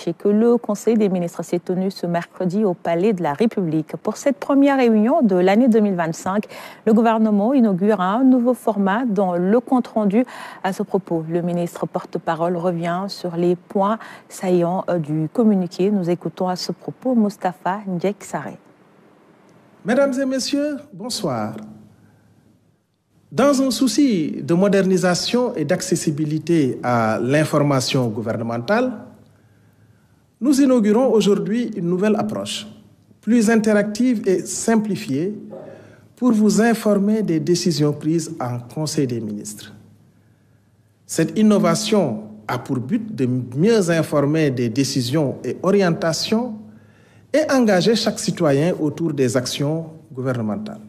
Sachez que le Conseil des ministres s'est tenu ce mercredi au Palais de la République. Pour cette première réunion de l'année 2025, le gouvernement inaugure un nouveau format dans le compte-rendu. À ce propos, le ministre porte-parole revient sur les points saillants du communiqué. Nous écoutons à ce propos Moustapha Ndiek Sarré. Mesdames et messieurs, bonsoir. Dans un souci de modernisation et d'accessibilité à l'information gouvernementale, nous inaugurons aujourd'hui une nouvelle approche, plus interactive et simplifiée, pour vous informer des décisions prises en Conseil des ministres. Cette innovation a pour but de mieux informer des décisions et orientations et engager chaque citoyen autour des actions gouvernementales.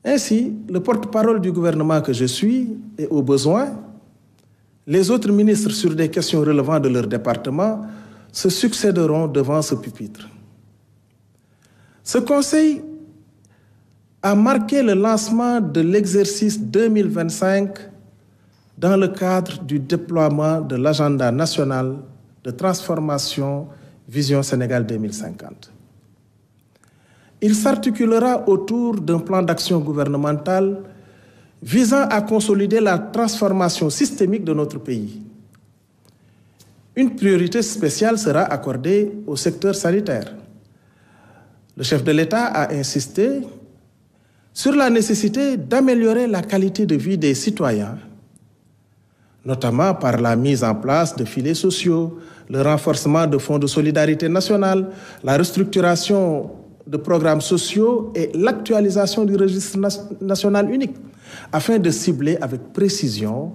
Ainsi, le porte-parole du gouvernement que je suis et au besoin, les autres ministres sur des questions relevant de leur département se succéderont devant ce pupitre. Ce conseil a marqué le lancement de l'exercice 2025 dans le cadre du déploiement de l'agenda national de transformation Vision Sénégal 2050. Il s'articulera autour d'un plan d'action gouvernemental visant à consolider la transformation systémique de notre pays. Une priorité spéciale sera accordée au secteur sanitaire. Le chef de l'État a insisté sur la nécessité d'améliorer la qualité de vie des citoyens, notamment par la mise en place de filets sociaux, le renforcement de fonds de solidarité nationale, la restructuration de programmes sociaux et l'actualisation du registre national unique, afin de cibler avec précision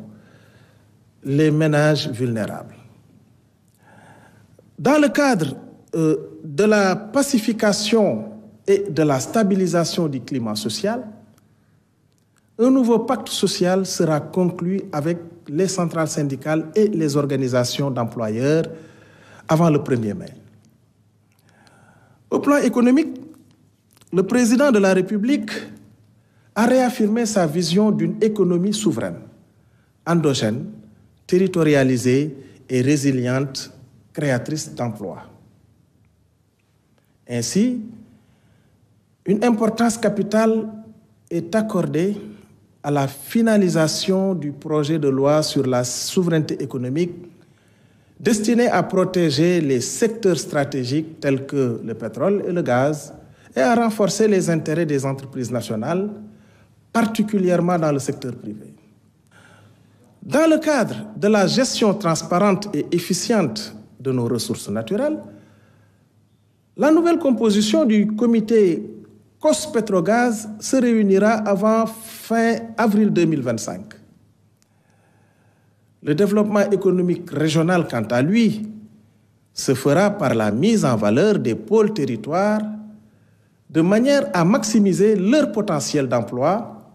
les ménages vulnérables. Dans le cadre de la pacification et de la stabilisation du climat social, un nouveau pacte social sera conclu avec les centrales syndicales et les organisations d'employeurs avant le 1er mai. Au plan économique, le président de la République a réaffirmé sa vision d'une économie souveraine, endogène, territorialisée et résiliente, créatrice d'emplois. Ainsi, une importance capitale est accordée à la finalisation du projet de loi sur la souveraineté économique destiné à protéger les secteurs stratégiques tels que le pétrole et le gaz et à renforcer les intérêts des entreprises nationales, particulièrement dans le secteur privé. Dans le cadre de la gestion transparente et efficiente de nos ressources naturelles, la nouvelle composition du comité COS-Pétrogaz se réunira avant fin avril 2025. Le développement économique régional, quant à lui, se fera par la mise en valeur des pôles territoires de manière à maximiser leur potentiel d'emploi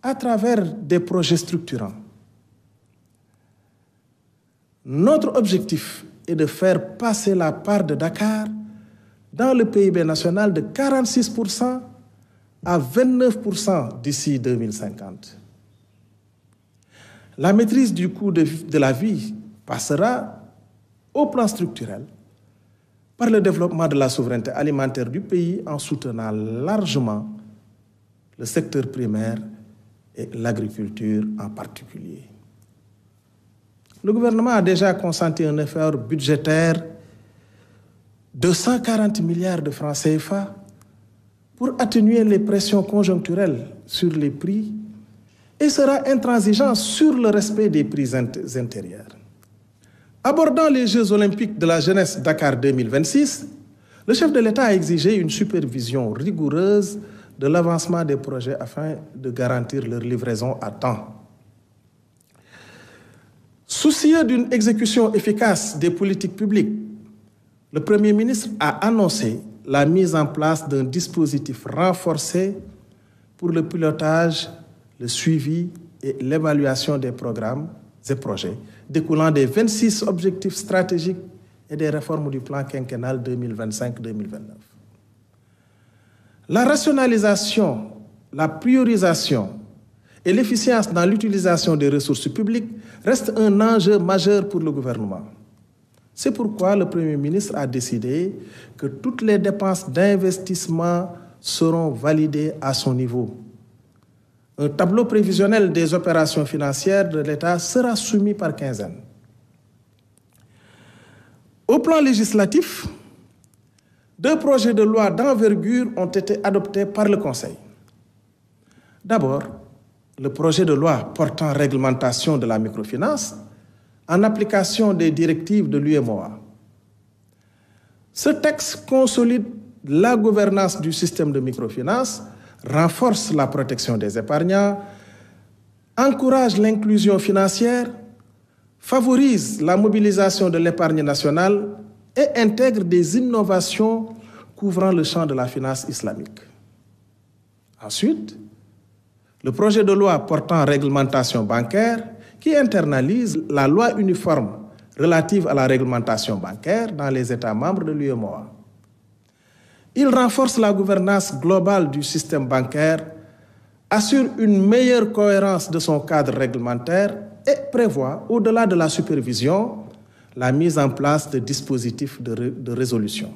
à travers des projets structurants. Notre objectif est de faire passer la part de Dakar dans le PIB national de 46% à 29% d'ici 2050. La maîtrise du coût de la vie passera au plan structurel par le développement de la souveraineté alimentaire du pays en soutenant largement le secteur primaire et l'agriculture en particulier. Le gouvernement a déjà consenti un effort budgétaire de 140 milliards de francs CFA pour atténuer les pressions conjoncturelles sur les prix et sera intransigeant sur le respect des prix intérieurs. Abordant les Jeux olympiques de la jeunesse Dakar 2026, le chef de l'État a exigé une supervision rigoureuse de l'avancement des projets afin de garantir leur livraison à temps. Soucieux d'une exécution efficace des politiques publiques, le Premier ministre a annoncé la mise en place d'un dispositif renforcé pour le pilotage, le suivi et l'évaluation des programmes et projets découlant des 26 objectifs stratégiques et des réformes du plan quinquennal 2025-2029. La rationalisation, la priorisation et l'efficience dans l'utilisation des ressources publiques restent un enjeu majeur pour le gouvernement. C'est pourquoi le Premier ministre a décidé que toutes les dépenses d'investissement seront validées à son niveau. Un tableau prévisionnel des opérations financières de l'État sera soumis par quinzaine. Au plan législatif, 2 projets de loi d'envergure ont été adoptés par le Conseil. D'abord, le projet de loi portant réglementation de la microfinance en application des directives de l'UEMOA. Ce texte consolide la gouvernance du système de microfinance, renforce la protection des épargnants, encourage l'inclusion financière, favorise la mobilisation de l'épargne nationale et intègre des innovations couvrant le champ de la finance islamique. Ensuite, le projet de loi portant réglementation bancaire qui internalise la loi uniforme relative à la réglementation bancaire dans les États membres de l'UEMOA. Il renforce la gouvernance globale du système bancaire, assure une meilleure cohérence de son cadre réglementaire et prévoit, au-delà de la supervision, la mise en place de dispositifs de résolution.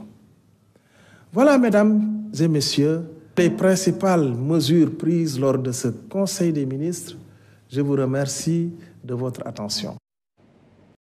Voilà, mesdames et messieurs, les principales mesures prises lors de ce Conseil des ministres. Je vous remercie de votre attention.